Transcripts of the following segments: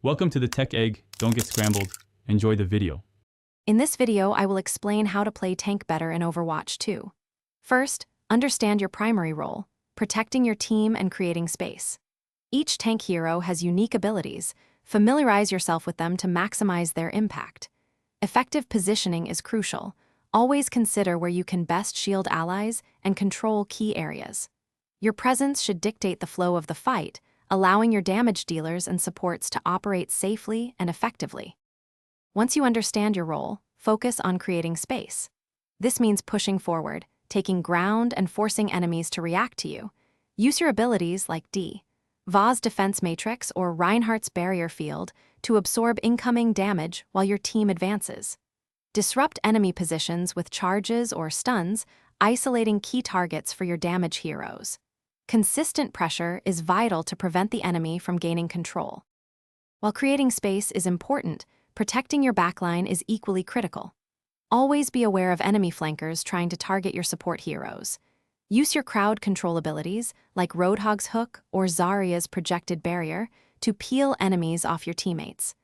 Welcome to the Tech Egg. Don't get scrambled. Enjoy the video. In this video, I will explain how to play tank better in Overwatch 2. First, understand your primary role, protecting your team and creating space. Each tank hero has unique abilities. Familiarize yourself with them to maximize their impact. Effective positioning is crucial. Always consider where you can best shield allies and control key areas. Your presence should dictate the flow of the fight, allowing your damage dealers and supports to operate safely and effectively. Once you understand your role, focus on creating space. This means pushing forward, taking ground, and forcing enemies to react to you. Use your abilities like Vaz Defense Matrix or Reinhardt's Barrier Field to absorb incoming damage while your team advances. Disrupt enemy positions with charges or stuns, isolating key targets for your damage heroes. Consistent pressure is vital to prevent the enemy from gaining control. While creating space is important, protecting your backline is equally critical. Always be aware of enemy flankers trying to target your support heroes. Use your crowd control abilities, like Roadhog's Hook or Zarya's Projected Barrier, to peel enemies off your teammates.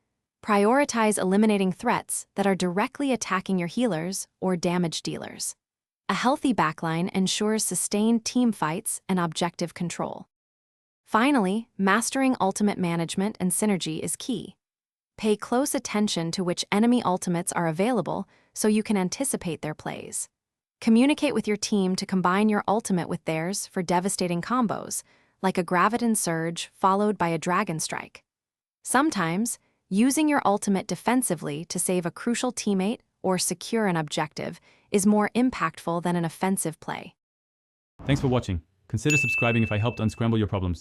Prioritize eliminating threats that are directly attacking your healers or damage dealers. A healthy backline ensures sustained team fights and objective control. Finally, mastering ultimate management and synergy is key. Pay close attention to which enemy ultimates are available so you can anticipate their plays. Communicate with your team to combine your ultimate with theirs for devastating combos, like a Graviton Surge followed by a Dragon Strike. Sometimes, using your ultimate defensively to save a crucial teammate or secure an objective is more impactful than an offensive play. Thanks for watching. Consider subscribing if I helped unscramble your problems.